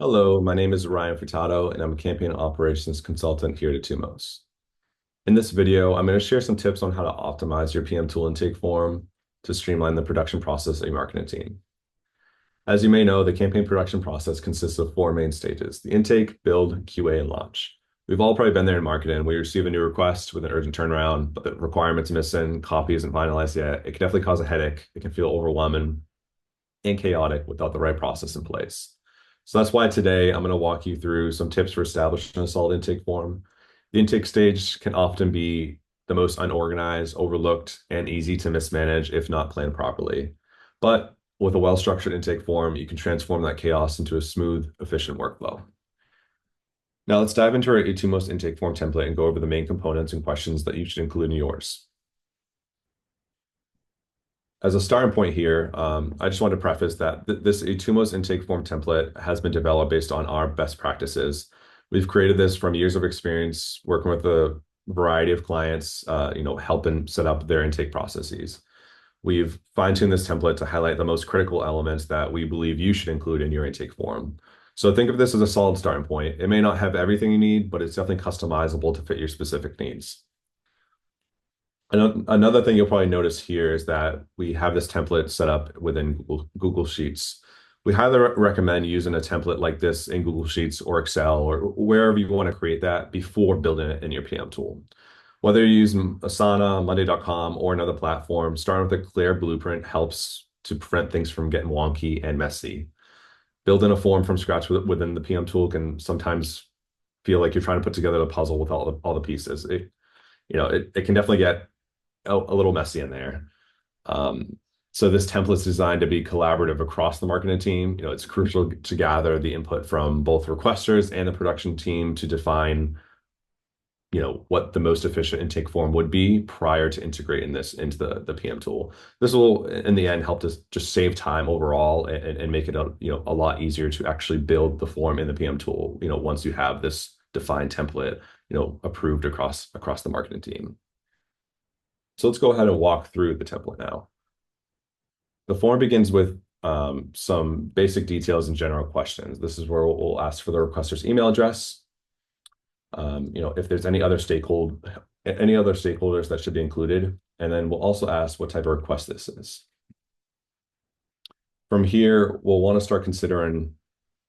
Hello, my name is Ryan Furtado, and I'm a campaign operations consultant here at Atumos. In this video, I'm going to share some tips on how to optimize your PM tool intake form to streamline the production process of your marketing team. As you may know, the campaign production process consists of four main stages: the intake, build, QA, and launch. We've all probably been there in marketing. We receive a new request with an urgent turnaround, but the requirement's missing, copy isn't finalized yet. It can definitely cause a headache. It can feel overwhelming and chaotic without the right process in place. So that's why today I'm going to walk you through some tips for establishing a solid intake form. The intake stage can often be the most unorganized, overlooked, and easy to mismanage if not planned properly. But with a well-structured intake form, you can transform that chaos into a smooth, efficient workflow. Now let's dive into our Atumos intake form template and go over the main components and questions that you should include in yours. As a starting point here, I just want to preface that this Atumos intake form template has been developed based on our best practices. We've created this from years of experience working with a variety of clients, helping set up their intake processes. We've fine-tuned this template to highlight the most critical elements that we believe you should include in your intake form. So think of this as a solid starting point. It may not have everything you need, but it's definitely customizable to fit your specific needs. Another thing you'll probably notice here is that we have this template set up within Google Sheets. We highly recommend using a template like this in Google Sheets or Excel or wherever you want to create that before building it in your PM tool. Whether you're using Asana, Monday.com, or another platform, starting with a clear blueprint helps to prevent things from getting wonky and messy. Building a form from scratch within the PM tool can sometimes feel like you're trying to put together a puzzle with all the pieces. It can definitely get a little messy in there. So this template is designed to be collaborative across the marketing team. It's crucial to gather the input from both requesters and the production team to define, what the most efficient intake form would be prior to integrating this into the PM tool. This will, in the end, help to just save time overall and make it a lot easier to actually build the form in the PM tool. Once you have this defined template, approved across the marketing team. So let's go ahead and walk through the template now. The form begins with some basic details and general questions. This is where we'll ask for the requester's email address. If there's any other stakeholders that should be included, and then we'll also ask what type of request this is. From here, we'll want to start considering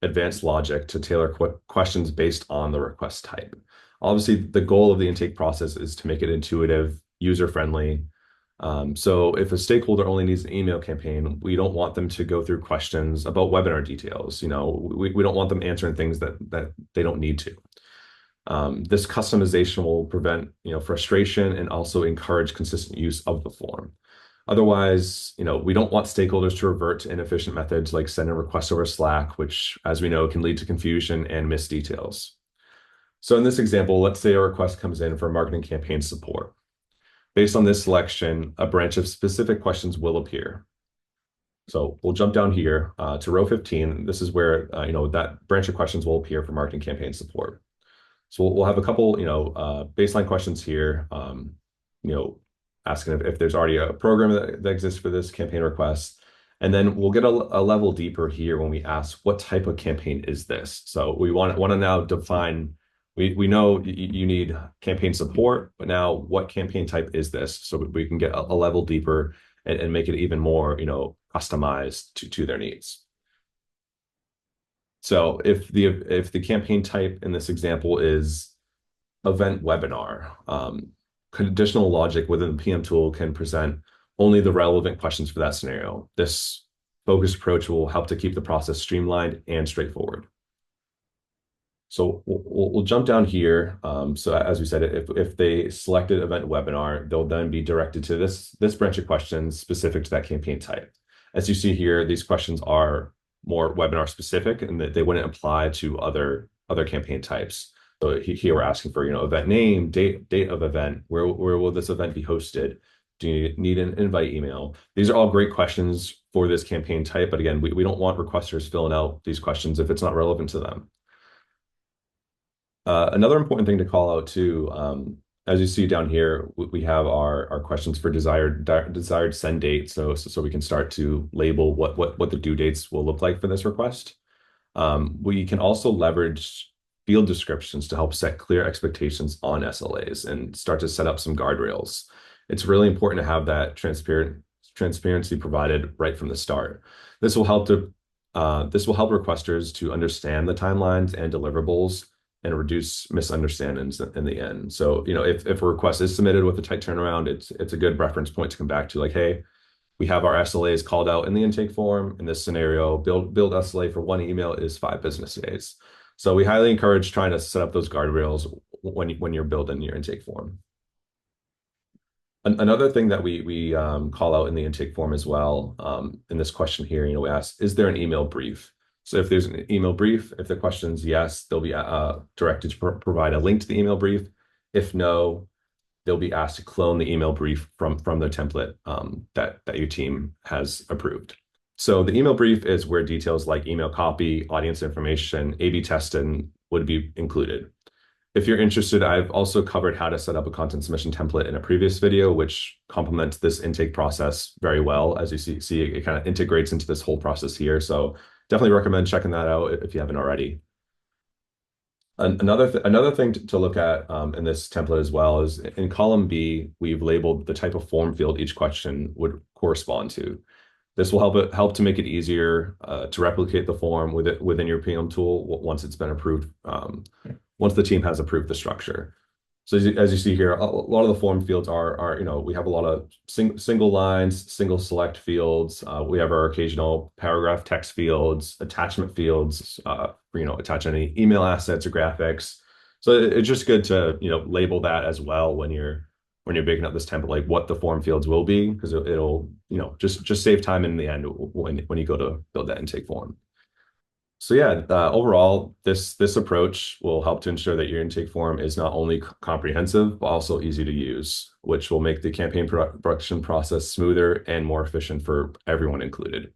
advanced logic to tailor questions based on the request type. Obviously, the goal of the intake process is to make it intuitive, user-friendly. So if a stakeholder only needs an email campaign, we don't want them to go through questions about webinar details. We don't want them answering things that they don't need to. This customization will prevent frustration and also encourage consistent use of the form. Otherwise, we don't want stakeholders to revert to inefficient methods like sending requests over Slack, which, as we know, can lead to confusion and missed details. So in this example, let's say a request comes in for marketing campaign support. Based on this selection, a branch of specific questions will appear. So we'll jump down here to row 15. This is where that branch of questions will appear for marketing campaign support. So we'll have a couple baseline questions here. Asking if there's already a program that exists for this campaign request. And then we'll get a level deeper here when we ask what type of campaign is this. So we want to now define. We know you need campaign support, but now what campaign type is this? So we can get a level deeper and make it even more, customized to their needs. So if the campaign type in this example is event webinar, conditional logic within the PM tool can present only the relevant questions for that scenario. This focused approach will help to keep the process streamlined and straightforward. So we'll jump down here. So as we said, if they selected event webinar, they'll then be directed to this branch of questions specific to that campaign type. As you see here, these questions are more webinar specific and that they wouldn't apply to other campaign types. So here we're asking for event name, date of event, where will this event be hosted? Do you need an invite email? These are all great questions for this campaign type, but again, we don't want requesters filling out these questions if it's not relevant to them. Another important thing to call out too, as you see down here, we have our questions for desired send date, so we can start to label what the due dates will look like for this request. We can also leverage field descriptions to help set clear expectations on SLAs and start to set up some guardrails. It's really important to have that transparency provided right from the start. This will help requesters to understand the timelines and deliverables and reduce misunderstandings in the end. So, if a request is submitted with a tight turnaround, it's a good reference point to come back to, like, hey, we have our SLAs called out in the intake form. In this scenario, build SLA for one email is 5 business days. So we highly encourage trying to set up those guardrails when you're building your intake form. Another thing that we call out in the intake form as well, in this question here, we ask, is there an email brief? So if there's an email brief, if the question's yes, they'll be directed to provide a link to the email brief. If no, they'll be asked to clone the email brief from the template that your team has approved. So the email brief is where details like email copy, audience information, A/B testing would be included. If you're interested, I've also covered how to set up a content submission template in a previous video, which complements this intake process very well. As you see it kind of integrates into this whole process here. So definitely recommend checking that out if you haven't already. Another thing to look at in this template as well is in column B, we've labeled the type of form field each question would correspond to. This will help to make it easier to replicate the form within your PM tool once it's been approved, once the team has approved the structure. So as you see here, a lot of the form fields are we have a lot of single lines, single select fields. We have our occasional paragraph text fields, attachment fields, attach any email assets or graphics. So it's just good to, label that as well when you're making up this template, like what the form fields will be, because it'll, just save time in the end when you go to build that intake form. So yeah, overall, this approach will help to ensure that your intake form is not only comprehensive, but also easy to use, which will make the campaign production process smoother and more efficient for everyone included.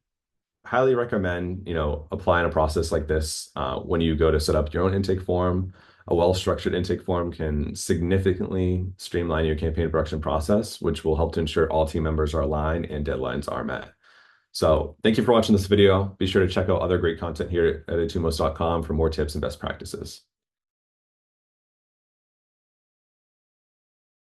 Highly recommend, applying a process like this when you go to set up your own intake form. A well-structured intake form can significantly streamline your campaign production process, which will help to ensure all team members are aligned and deadlines are met. So thank you for watching this video. Be sure to check out other great content here at atumos.com for more tips and best practices.